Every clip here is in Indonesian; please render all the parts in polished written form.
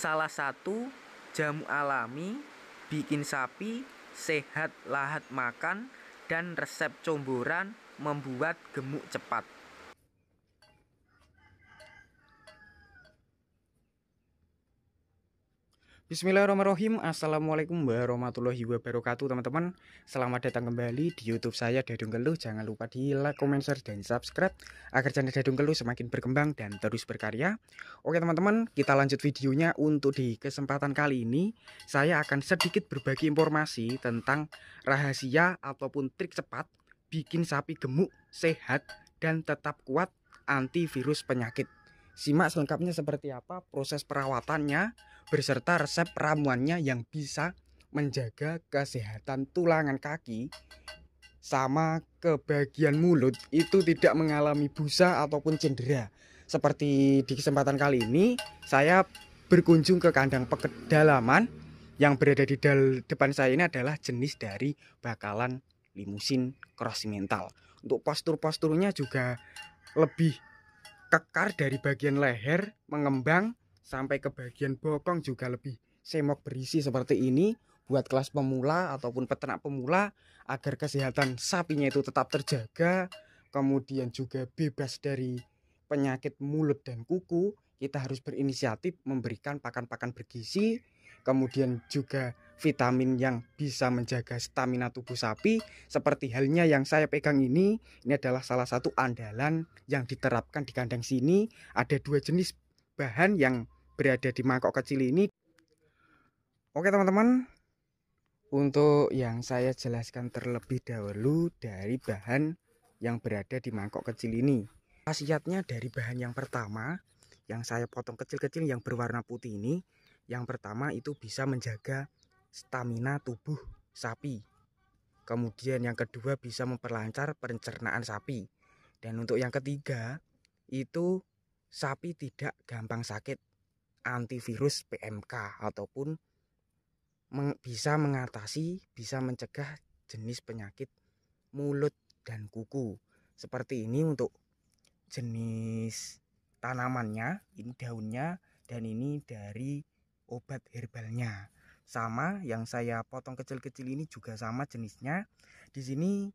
salah satu jamu alami bikin sapi sehat lahat makan dan resep comboran membuat gemuk cepat. Bismillahirrahmanirrahim. Assalamualaikum warahmatullahi wabarakatuh, teman-teman. Selamat datang kembali di YouTube saya, Dadung Keluh. Jangan lupa di like, comment, share, dan subscribe agar channel Dadung Keluh semakin berkembang dan terus berkarya. Oke teman-teman, kita lanjut videonya. Untuk di kesempatan kali ini saya akan sedikit berbagi informasi tentang rahasia ataupun trik cepat bikin sapi gemuk, sehat, dan tetap kuat antivirus penyakit. Simak selengkapnya seperti apa proses perawatannya beserta resep ramuannya yang bisa menjaga kesehatan tulangan kaki sama ke bagian mulut itu tidak mengalami busa ataupun cedera. Seperti di kesempatan kali ini saya berkunjung ke kandang pedalaman yang berada di depan saya. Ini adalah jenis dari bakalan limusin cross mental. Untuk postur-posturnya juga lebih kekar, dari bagian leher mengembang sampai ke bagian bokong juga lebih semok berisi seperti ini. Buat kelas pemula ataupun peternak pemula agar kesehatan sapinya itu tetap terjaga, kemudian juga bebas dari penyakit mulut dan kuku, kita harus berinisiatif memberikan pakan-pakan bergizi, kemudian juga vitamin yang bisa menjaga stamina tubuh sapi. Seperti halnya yang saya pegang ini adalah salah satu andalan yang diterapkan di kandang sini. Ada dua jenis bahan yang berada di mangkok kecil ini. Oke teman-teman, untuk yang saya jelaskan terlebih dahulu dari bahan yang berada di mangkok kecil ini. Khasiatnya dari bahan yang pertama yang saya potong kecil-kecil yang berwarna putih ini, yang pertama itu bisa menjaga stamina tubuh sapi. Kemudian yang kedua bisa memperlancar pencernaan sapi. Dan untuk yang ketiga itu sapi tidak gampang sakit, antivirus PMK ataupun bisa mengatasi, bisa mencegah jenis penyakit mulut dan kuku. Seperti ini untuk jenis tanamannya, ini daunnya, dan ini dari obat herbalnya. Sama yang saya potong kecil-kecil ini juga sama jenisnya. Di sini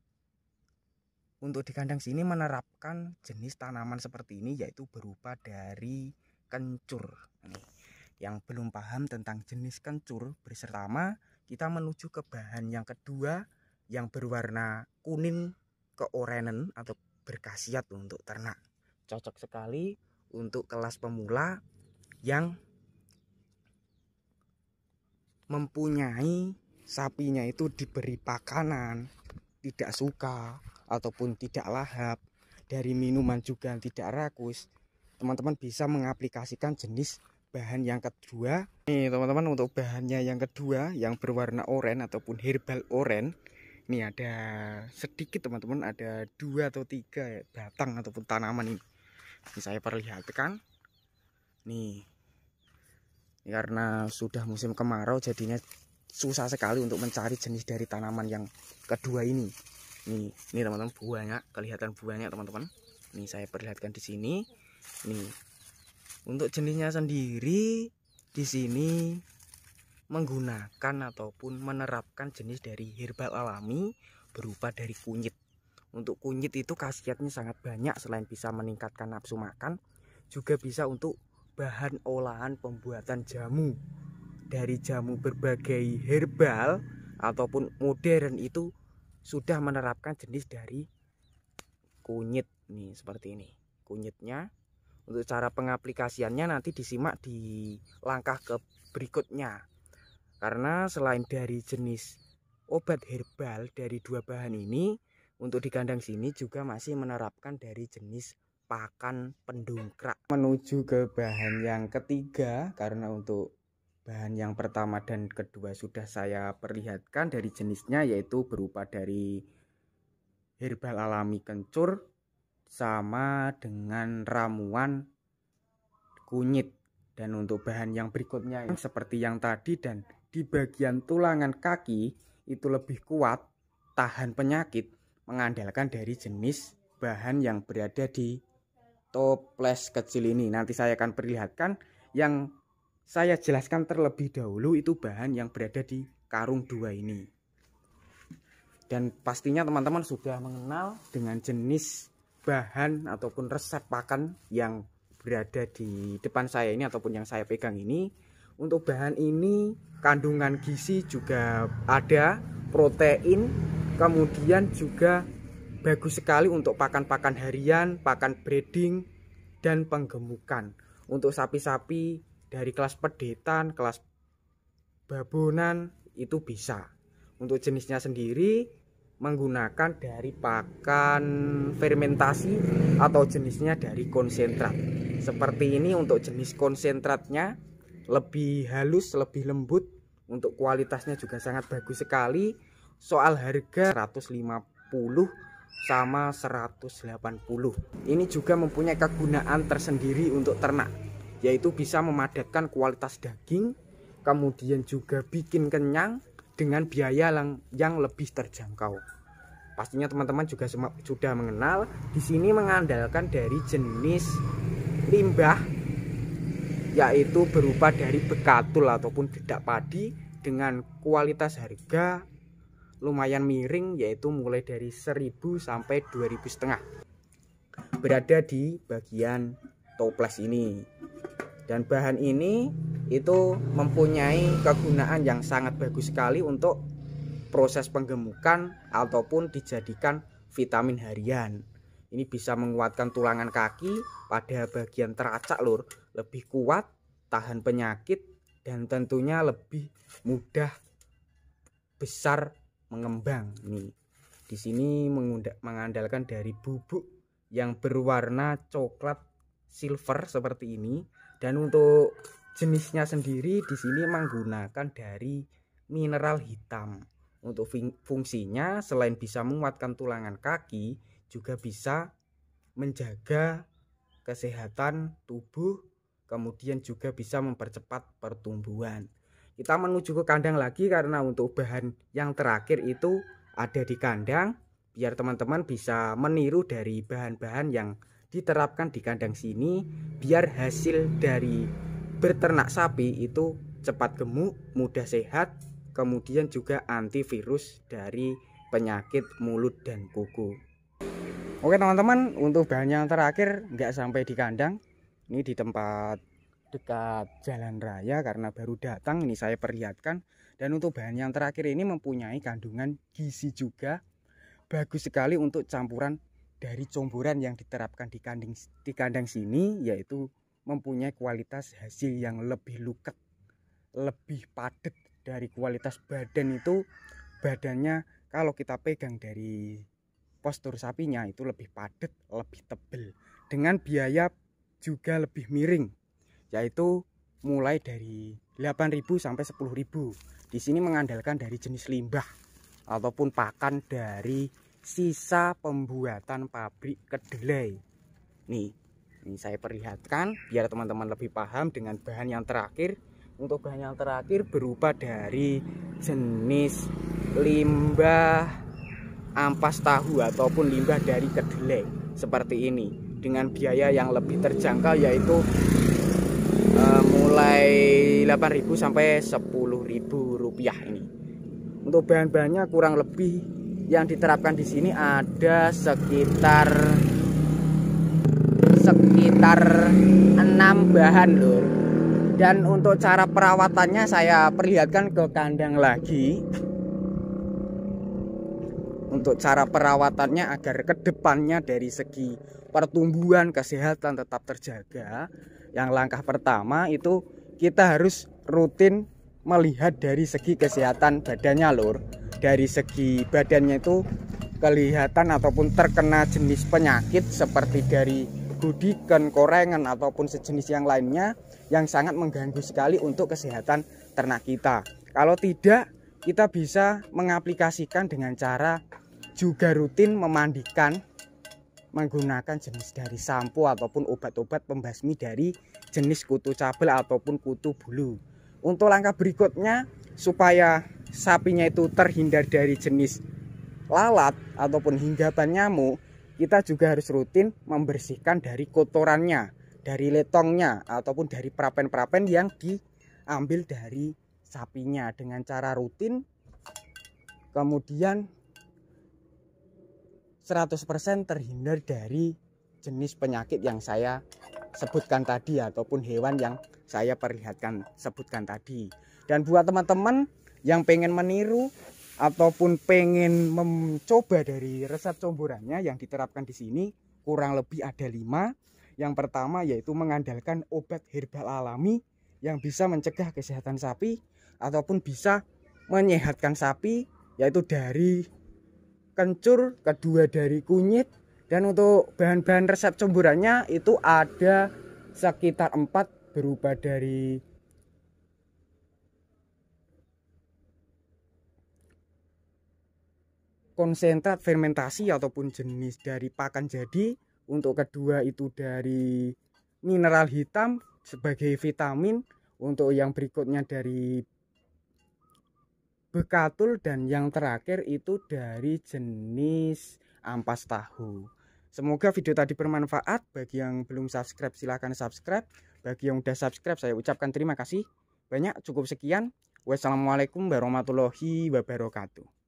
untuk di kandang sini menerapkan jenis tanaman seperti ini, yaitu berupa dari kencur. Yang belum paham tentang jenis kencur, bersama kita menuju ke bahan yang kedua yang berwarna kuning keorenen atau berkhasiat untuk ternak. Cocok sekali untuk kelas pemula yang mempunyai sapinya itu diberi pakanan tidak suka ataupun tidak lahap, dari minuman juga tidak rakus. Teman-teman bisa mengaplikasikan jenis bahan yang kedua. Nih teman-teman, untuk bahannya yang kedua yang berwarna oranye ataupun herbal oranye, ini ada sedikit teman-teman, ada 2 atau 3 batang ataupun tanaman ini. Ini saya perlihatkan. Nih, karena sudah musim kemarau jadinya susah sekali untuk mencari jenis dari tanaman yang kedua ini. Ini teman-teman, buahnya kelihatan, buahnya teman-teman. Ini saya perlihatkan di sini. Nih, untuk jenisnya sendiri di sini menggunakan ataupun menerapkan jenis dari herbal alami berupa dari kunyit. Untuk kunyit itu khasiatnya sangat banyak, selain bisa meningkatkan nafsu makan, juga bisa untuk bahan olahan pembuatan jamu. Dari jamu berbagai herbal ataupun modern itu sudah menerapkan jenis dari kunyit. Nih seperti ini kunyitnya. Untuk cara pengaplikasiannya nanti disimak di langkah berikutnya. Karena selain dari jenis obat herbal dari dua bahan ini, untuk di kandang sini juga masih menerapkan dari jenis pakan pendongkrak. Menuju ke bahan yang ketiga, karena untuk bahan yang pertama dan kedua sudah saya perlihatkan dari jenisnya, yaitu berupa dari herbal alami kencur sama dengan ramuan kunyit. Dan untuk bahan yang berikutnya seperti yang tadi, dan di bagian tulangan kaki itu lebih kuat, tahan penyakit, mengandalkan dari jenis bahan yang berada di toples kecil ini. Nanti saya akan perlihatkan yang saya jelaskan terlebih dahulu itu bahan yang berada di karung 2 ini. Dan pastinya teman-teman sudah mengenal dengan jenis bahan ataupun resep pakan yang berada di depan saya ini ataupun yang saya pegang ini. Untuk bahan ini kandungan gizi juga ada, protein, kemudian juga bagus sekali untuk pakan-pakan harian, pakan breeding, dan penggemukan. Untuk sapi-sapi dari kelas pedetan, kelas babonan itu bisa. Untuk jenisnya sendiri menggunakan dari pakan fermentasi atau jenisnya dari konsentrat. Seperti ini untuk jenis konsentratnya lebih halus, lebih lembut. Untuk kualitasnya juga sangat bagus sekali. Soal harga 150 sama 180. Ini juga mempunyai kegunaan tersendiri untuk ternak, yaitu bisa memadatkan kualitas daging, kemudian juga bikin kenyang dengan biaya yang lebih terjangkau. Pastinya teman-teman juga sudah mengenal, di sini mengandalkan dari jenis limbah, yaitu berupa dari bekatul ataupun dedak padi dengan kualitas harga lumayan miring, yaitu mulai dari 1.000 sampai 2.500 berada di bagian toples ini. Dan bahan ini itu mempunyai kegunaan yang sangat bagus sekali untuk proses penggemukan ataupun dijadikan vitamin harian. Ini bisa menguatkan tulangan kaki pada bagian teracak lur, lebih kuat, tahan penyakit, dan tentunya lebih mudah besar mengembang. Nih, di sini mengandalkan dari bubuk yang berwarna coklat silver seperti ini. Dan untuk jenisnya sendiri di sini menggunakan dari mineral hitam. Untuk fungsinya selain bisa menguatkan tulangan kaki, juga bisa menjaga kesehatan tubuh, kemudian juga bisa mempercepat pertumbuhan. Kita menuju ke kandang lagi karena untuk bahan yang terakhir itu ada di kandang, biar teman-teman bisa meniru dari bahan-bahan yang diterapkan di kandang sini, biar hasil dari berternak sapi itu cepat gemuk, mudah sehat, kemudian juga antivirus dari penyakit mulut dan kuku. Oke teman-teman, untuk bahan yang terakhir nggak sampai di kandang, ini di tempat dekat jalan raya karena baru datang, ini saya perlihatkan. Dan untuk bahan yang terakhir ini mempunyai kandungan gizi juga, bagus sekali untuk campuran dari comboran yang diterapkan di kandang sini, yaitu mempunyai kualitas hasil yang lebih luket, lebih padat. Dari kualitas badan itu, badannya kalau kita pegang dari postur sapinya itu lebih padat, lebih tebal, dengan biaya juga lebih miring, yaitu mulai dari 8.000 sampai 10.000. Di sini mengandalkan dari jenis limbah ataupun pakan dari sisa pembuatan pabrik kedelai. Nih, ini saya perlihatkan biar teman-teman lebih paham dengan bahan yang terakhir. Untuk bahan yang terakhir berupa dari jenis limbah ampas tahu ataupun limbah dari kedelai seperti ini, dengan biaya yang lebih terjangkau, yaitu mulai 8.000 sampai 10.000 rupiah ini. Untuk bahan-bahannya kurang lebih yang diterapkan di sini ada sekitar 6 bahan lur. Dan untuk cara perawatannya saya perlihatkan ke kandang lagi. Untuk cara perawatannya agar kedepannya dari segi pertumbuhan, kesehatan tetap terjaga, yang langkah pertama itu kita harus rutin melihat dari segi kesehatan badannya lur. Dari segi badannya itu kelihatan ataupun terkena jenis penyakit seperti dari gudikan, korengan ataupun sejenis yang lainnya yang sangat mengganggu sekali untuk kesehatan ternak kita. Kalau tidak, kita bisa mengaplikasikan dengan cara juga rutin memandikan menggunakan jenis dari sampo ataupun obat-obat pembasmi dari jenis kutu cabel ataupun kutu bulu. Untuk langkah berikutnya, supaya sapinya itu terhindar dari jenis lalat ataupun hinggapan nyamuk, kita juga harus rutin membersihkan dari kotorannya, dari letongnya ataupun dari perapen-perapen yang ambil dari sapinya dengan cara rutin, kemudian 100% terhindar dari jenis penyakit yang saya sebutkan tadi ataupun hewan yang saya sebutkan tadi. Dan buat teman-teman yang pengen meniru ataupun pengen mencoba dari resep comborannya yang diterapkan di sini, kurang lebih ada 5. Yang pertama yaitu mengandalkan obat herbal alami yang bisa mencegah kesehatan sapi ataupun bisa menyehatkan sapi, yaitu dari kencur, kedua dari kunyit. Dan untuk bahan-bahan resep comborannya itu ada sekitar 4, berupa dari konsentrat fermentasi ataupun jenis dari pakan jadi. Untuk kedua itu dari mineral hitam sebagai vitamin. Untuk yang berikutnya dari bekatul, dan yang terakhir itu dari jenis ampas tahu. Semoga video tadi bermanfaat. Bagi yang belum subscribe silahkan subscribe. Bagi yang udah subscribe saya ucapkan terima kasih banyak. Cukup sekian. Wassalamualaikum warahmatullahi wabarakatuh.